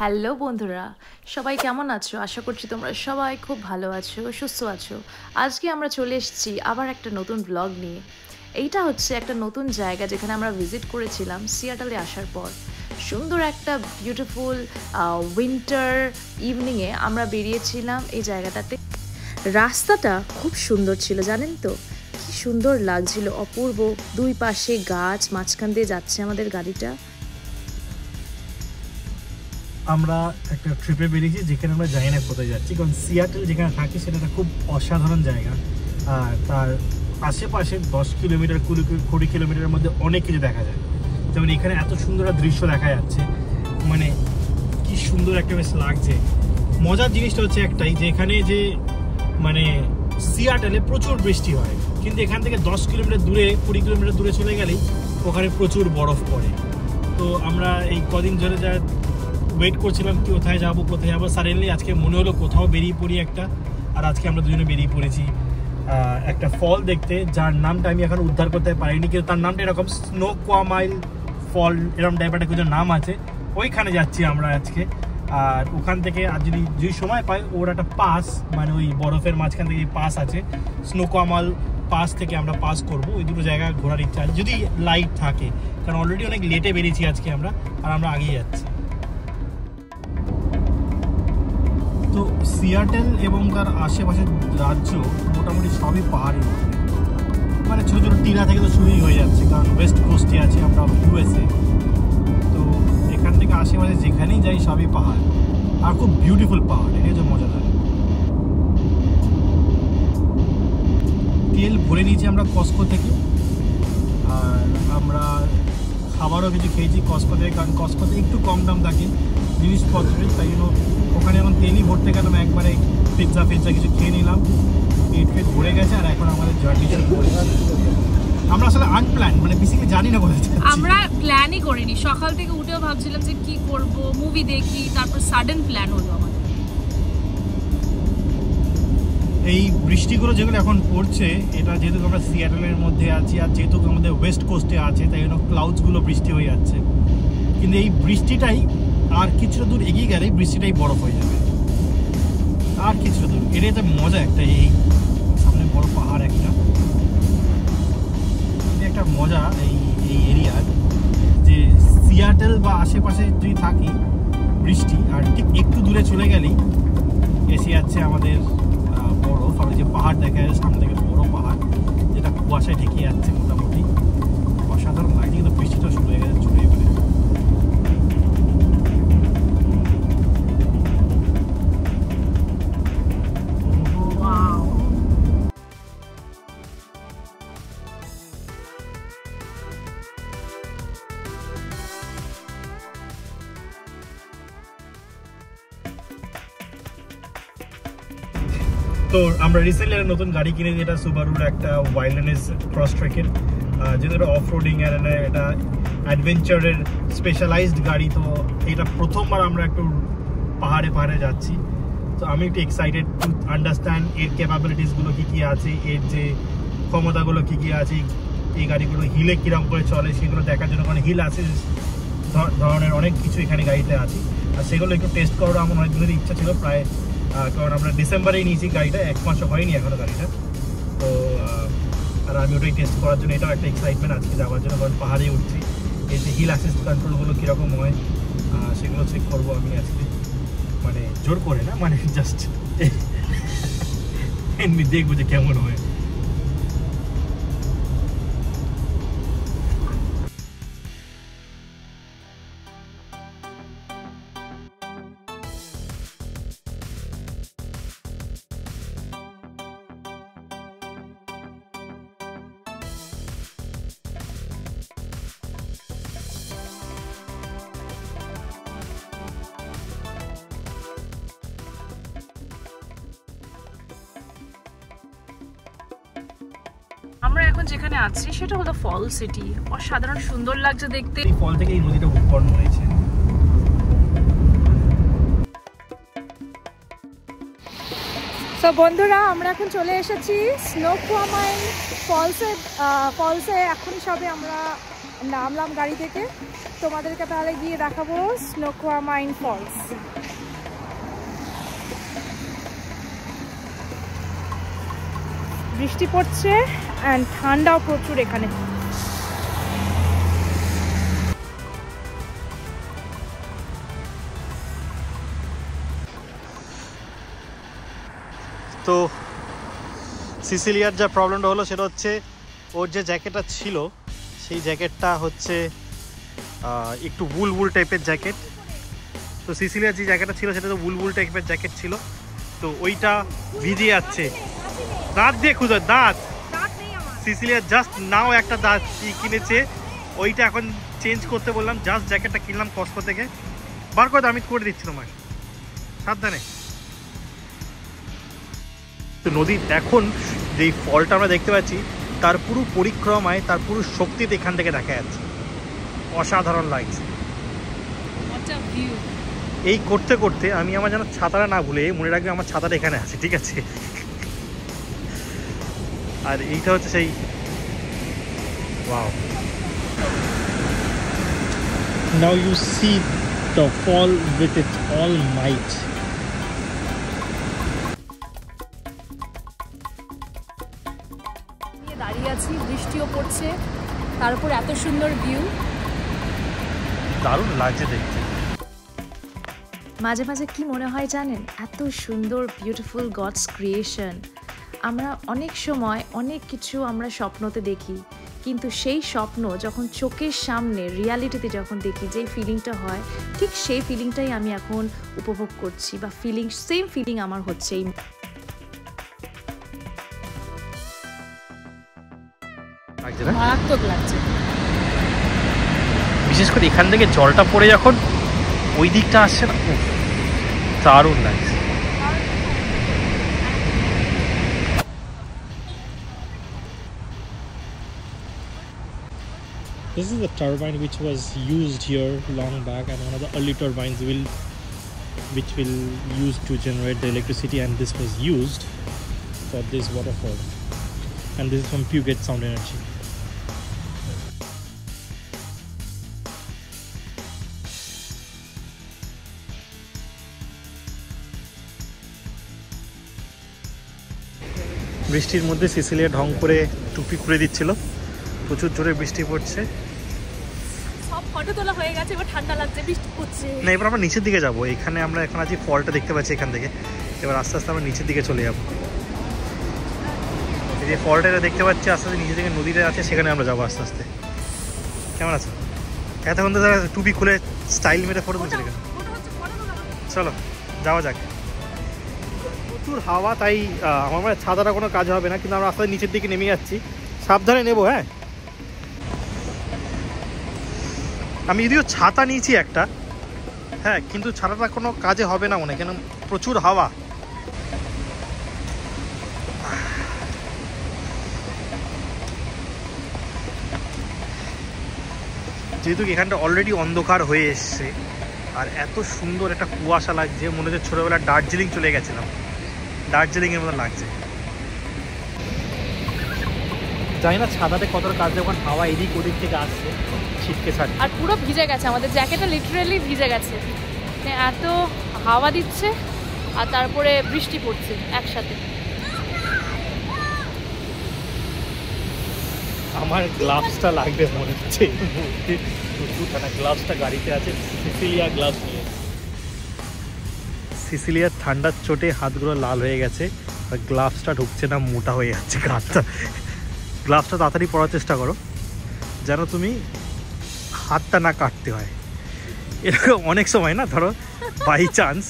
Hello বন্ধুরা, সবাই কেমন আছো? আশা করছি তোমরা সবাই খুব ভালো আছো, সুস্থ আছো। আজকে আমরা চলে এসেছি আবার একটা নতুন ব্লগ নিয়ে। এইটা হচ্ছে একটা নতুন জায়গা যেখানে আমরা ভিজিট করেছিলাম সিয়াটলে আসার পর। সুন্দর একটা বিউটিফুল উইন্টার ইভিনিংয়ে আমরা বেরিয়েছিলাম এই জায়গাটাতে। রাস্তাটা খুব সুন্দর ছিল, জানেন তো? কি সুন্দর লাগছিল, অপূর্ব। দুই পাশে গাছ, মাঝখান দিয়ে যাচ্ছে আমাদের গাড়িটা। আমরা একটা ট্রিপে বেরিয়েছি যেখানে আমরা জানি না কোথায় যাচ্ছি, কারণ সিয়াটেল যেখানে থাকি সেটা একটা খুব অসাধারণ জায়গা। আর তার আশেপাশে 10 কিলোমিটার 20 কিলোমিটারের মধ্যে অনেক কিছু দেখা যায়। যেমন এখানে এত সুন্দর দৃশ্য দেখা যাচ্ছে, মানে কি সুন্দর একটা বেশ লাগছে। মজার জিনিসটা হচ্ছে একটাই, যে এখানে যে মানে সিয়াটেলে প্রচুর বৃষ্টি হয়, কিন্তু এখান থেকে 10 কিলোমিটার দূরে 20 কিলোমিটার দূরে চলে গেলেই ওখানে প্রচুর বরফ পড়ে। তো আমরা এই কদিন ধরে যা ওয়েট করছিলাম কোথায় যাবো সাডেনলি আজকে মনে হলো কোথাও বেরিয়ে পড়ি একটা। আর আজকে আমরা দুজনে বেরিয়ে পড়েছি একটা ফল দেখতে, যার নামটা আমি এখন উদ্ধার করতে পারিনি, কিন্তু তার নামটা এরকম স্নোকোয়ামাইল ফল, এরকম টাইপের একটা কিছু নাম আছে। ওইখানে যাচ্ছি আমরা আজকে। আর ওখান থেকে আর যদি সময় পাই, ওর একটা পাস, মানে ওই বরফের মাঝখান থেকে পাস আছে, স্নোকোয়ামাল পাস থেকে আমরা পাস করব। ওই দুটো জায়গা ঘোরার ইচ্ছা আছে যদি লাইট থাকে, কারণ অলরেডি অনেক লেটে বেরিয়েছি আজকে আমরা, আর আমরা আগিয়ে যাচ্ছি। তো সিয়াটেল এবং তার আশেপাশের রাজ্য মোটামুটি সবই পাহাড়ের উপরে, মানে ছোটো ছোটো টিলা থেকে তো শুরুই হয়ে যাচ্ছে, কারণ ওয়েস্ট কোস্টে আছি আমরা, ইউএসএ। তো এখান থেকে আশেপাশে যেখানেই যাই সবই পাহাড়, আর খুব বিউটিফুল পাহাড়, এটা হচ্ছে মজাদার। তেল ভরে নিয়েছি আমরা কস্কো থেকে, আর আমরা খাবারও কিছু খেয়েছি কস্কো থেকে, কারণ কস্কোতে একটু কম দাম থাকে জিনিসপত্রের, তাই জন্য ওখানে এখন তেলই ভরতে গেলাম, একবারে পিৎজা কিছু খেয়ে নিলাম, পেট ভরে গেছে। আর এখন আমাদের জার্নি শুরু করেছি। আমরা আসলে আনপ্ল্যান, মানে বেসিক্যালি জানি না কোথায় যাচ্ছি, আমরা প্ল্যানই করিনি। সকাল থেকে উঠেও ভাবছিলাম যে কি করব, মুভি দেখি, তারপর সাডেন প্ল্যান হলো আমাদের। এই বৃষ্টিগুলো যেগুলো এখন পড়ছে, এটা যেহেতু আমরা সিয়াটেলের মধ্যে আছি, আর যেহেতু আমাদের ওয়েস্ট কোস্টে আছে, তাই জন্য ক্লাউডসগুলো বৃষ্টি হয়ে যাচ্ছে। কিন্তু এই বৃষ্টিটাই আর কিছুটা দূর এগিয়ে গেলে বৃষ্টিটাই বরফ হয়ে যাবে, আর কিছুটা দূর। এটাই তো মজা একটা, এই সামনে বড় পাহাড় একটা, এটা একটা মজা এই এরিয়ার, যে সিয়াটেল বা আশেপাশে যদি থাকি বৃষ্টি, আর ঠিক একটু দূরে চলে গেলেই এসে যাচ্ছে আমাদের বরফ। আর যে পাহাড় দেখা যাচ্ছে সামনে থেকে, বড় পাহাড় যেটা কুয়াশায় ঢেকে যাচ্ছে, মোটামুটি অসাধারণ লাগে। কিন্তু বৃষ্টিটা শুরু হয়ে গেছে, চলে এবারে। তো আমরা রিসেন্টলি একটা নতুন গাড়ি কিনেছি, যেটা সুবারুর একটা ওয়াইল্ডনেস ক্রস ট্রেকের, যেহেতু এটা অফ রোডিং এর, এটা অ্যাডভেঞ্চারের স্পেশালাইজড গাড়ি। তো এটা প্রথমবার আমরা একটু পাহাড়ে যাচ্ছি। তো আমি একটু এক্সাইটেড টু আন্ডারস্ট্যান্ড এর ক্যাপাবিলিটিসগুলো কী আছে, এর যে ক্ষমতাগুলো কী আছে, এই গাড়িগুলো হিলে কীরকম করে চলে সেগুলো দেখার জন্য। কারণ হিল আছে ধরনের অনেক কিছু এখানে গাড়িতে আছে, আর সেগুলো একটু টেস্ট করার আমার অনেক দিনের ইচ্ছা ছিল প্রায়, কারণ আমরা ডিসেম্বরেই নিয়েছি গাড়িটা, 1 মাসও হয়নি এখনও গাড়িটা। তো আর আমি ওটাই টেস্ট করার জন্য, এটাও একটা এক্সাইটমেন্ট আজকে যাওয়ার জন্য, কারণ পাহাড়ে উঠছি। এই যে হিল অ্যাসিস্ট কন্ট্রোলগুলো কীরকম হয় সেগুলো চেক করবো আমি আজকে, মানে জোর করে না, মানে জাস্ট এমনি দেখবো যে কেমন হয়। আমরা এখন যেখানে আছি সেটা হলো ফল সিটি। অসাধারণ সুন্দর লাগছে দেখতে। এই ফল থেকে এই নদীটা উৎপন্ন হয়েছে। তো বন্ধুরা, আমরা এখন চলে এসেছি স্নোকোয়ামাইল ফলসে। এখন সবে আমরা নামলাম গাড়ি থেকে, তোমাদেরকে তাহলে গিয়ে দেখাবো স্নোকোয়ামাইন ফলস। বৃষ্টি পড়ছে অ্যান্ড ঠান্ডাও প্রচুর এখানে। তো সিসিলিয়ার যা প্রবলেমটা হলো সেটা হচ্ছে ওর যে জ্যাকেটটা ছিল সেই জ্যাকেটটা হচ্ছে একটু উল টাইপের জ্যাকেট। তো সিসিলিয়ার যে জ্যাকেটটা ছিল সেটা তো উল টাইপের জ্যাকেট ছিল, তো ওইটা ভিজে যাচ্ছে। দাঁত দিয়ে খুঁজো, দাঁত। সিসিলিয়ার জাস্ট নাও একটা দাঁত কিনেছে, ওইটা এখন চেঞ্জ করতে বললাম। জাস্ট জ্যাকেটটা কিনলাম কস্কো থেকে, বার করে আমি করে দিচ্ছি তোমার, সাবধানে। তো নদীর এখন যেই ফলটা আমরা দেখতে পাচ্ছি তার পুরো পরিক্রমায় তার পুরো শক্তিতে এখান থেকে দেখা যাচ্ছে, অসাধারণ লাগছে। এই করতে করতে আমি আমার যেন ছাতাটা না ভুলে, মনে রাখবে আমার ছাতাটা এখানে আছে, ঠিক আছে? আর এইটা হচ্ছে সেই wow. Now you see the fall with its all might. দাঁড়িয়ে আছি, বৃষ্টিও পড়ছে, তার উপর এত সুন্দর ভিউ, দারুণ লাগছে দেখতে। মাঝে মাঝে কি মনে হয় জানেন, এত সুন্দর বিউটিফুল গডস ক্রিয়েশন। আমরা অনেক সময় অনেক কিছু আমরা স্বপ্নতে দেখি, কিন্তু সেই স্বপ্ন যখন চোখের সামনে রিয়ালিটিতে যখন দেখি যেই ফিলিংটা হয়, ঠিক সেই ফিলিংটাই আমি এখন উপভোগ করছি, বা সেম ফিলিং আমার হচ্ছে। মারাত্মক লাগছে। বিশেষ করে এখান থেকে জলটা পড়ে যখন ওই দিকটা আসছে না, দারুণ লাগছে। This is the turbine which was used here long back, and one of the early turbines which will use to generate the electricity, and this was used for this waterfall, and this is from Puget Sound Energy. বৃষ্টির মধ্যে Cecilia ঢং করে টুপি খুলে দিচ্ছিল, প্রচুর জোরে বৃষ্টি পড়ছে। সব ফটো তোলা হয়ে গেছে, এবার ঠান্ডা লাগছে, বৃষ্টি পড়ছে। না, এবার আমরা নিচের দিকে যাবো। এখানে আমরা এখন আছি, ফলটা দেখতে পাচ্ছি এখান থেকে, এবার আস্তে আস্তে আমরা নিচের দিকে চলে যাবো। এই যে ফলটা দেখতে পাচ্ছি আস্তে আস্তে নিচে থেকে নদীটা আছে, সেখানে আমরা যাবো আস্তে আস্তে। কেমন আছে? এতক্ষণ তো তারা টুপি খুলে স্টাইল মেরে ফটো তুলছে এখানে। চলো যাওয়া যাক। প্রচুর হাওয়া, তাই আমার মানে ছাতাটা কোনো কাজ হবে না, কিন্তু আমরা আস্তে নিচের দিকে নেমে যাচ্ছি। সাবধানে নেবো, হ্যাঁ। আমি যদিও ছাতা নিয়েছি একটা, হ্যাঁ, কিন্তু ছাতাটা কোনো কাজে হবে না মনে, কেন প্রচুর হাওয়া। যেহেতু এখানটা অলরেডি অন্ধকার হয়ে এসছে, আর এত সুন্দর একটা কুয়াশা লাগছে, মনে হচ্ছে ছোটোবেলায় দার্জিলিং চলে গেছিলাম, দার্জিলিংয়ের মতো লাগছে। জানি না ছাতাতে কতটা কাজ, যখন হাওয়া এদিক ওদিক থেকে আসছে ছিটকে ছাড়ছে, আর পুরো ভিজে গেছে, আমাদের জ্যাকেটটা লিটারালি ভিজে গেছে, মানে এত হাওয়া দিচ্ছে আর তারপরে বৃষ্টি পড়ছে একসাথে। আমার গ্লাভসটা লাগবে মনে হচ্ছে, গ্লাভসটা গাড়িতে আছে, সিসিলিয়া গ্লাভস নিয়ে। সিসিলিয়ার ঠান্ডার চোটে হাতগুলো লাল হয়ে গেছে, আর গ্লাভসটা ঢুকছে না, মোটা হয়ে যাচ্ছে হাতটা। গ্লাভসটা তাড়াতাড়ি পরার চেষ্টা করো, যেন তুমি হাতটা না কাটতে হয়। এরকম অনেক সময় না, ধরো বাই চান্স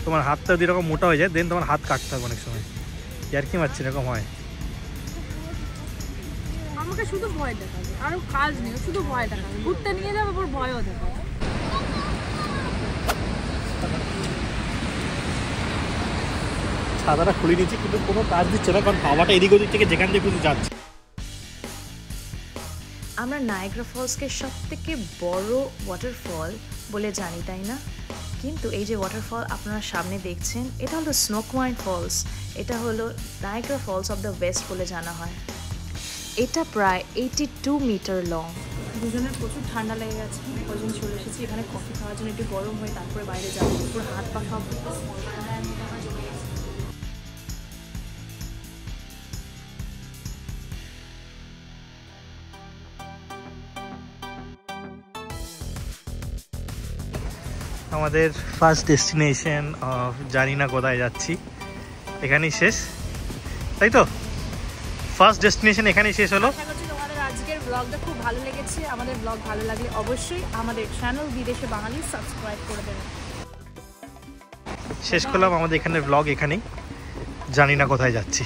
তোমার হাতটা যদি এরকম মোটা হয়ে যায়, দেন তোমার হাত কাটতে হবে অনেক সময়। আর কি মারছি, এরকম হয়। আমাকে শুধু ভয় দেখাবে, আরো কাজ নেই, শুধু ভয় দেখাবে, ঘুরতে নিয়ে যাবে, আবার ভয়ও দেখাবে। ছাতাটা খুলে নিচ্ছি, কিন্তু কোনো কাজ দিচ্ছে না, কারণ হাওয়াটা এদিক ওদিক থেকে যেখান থেকে খুঁজে যাচ্ছে। আমরা নায়াগ্রা ফলসকে সবথেকে বড় ওয়াটারফল বলে জানি, তাই না? কিন্তু এই যে ওয়াটারফল আপনারা সামনে দেখছেন, এটা হলো স্নোকোয়াইন ফলস। এটা হলো Niagara falls of the west বলে জানা হয়। এটা প্রায় 82 মিটার লং। দুজনের প্রচুর ঠান্ডা লেগে গেছে, ওই জন্য চলে এসেছি এখানে কফি খাওয়ার জন্য। একটু গরম হয়ে তারপরে বাইরে যাবো, পুরো হাত পা সব আমাদের ফার্স্ট ডেস্টিনেশন জানি না কোথায় যাচ্ছি, এখানেই শেষ, তাই তো? ফার্স্ট ডেস্টিনেশন এখানেই শেষ হলো। আশা করছি তোমাদের আজকের ব্লগটা খুব ভালো লেগেছে। আমাদের ব্লগ ভালো লাগলে অবশ্যই আমাদের চ্যানেল বিদেশে বাঙালি সাবস্ক্রাইব করে দেবেন। শেষ করলাম আমাদের এখানের ব্লগ এখানেই, জানি না কোথায় যাচ্ছি।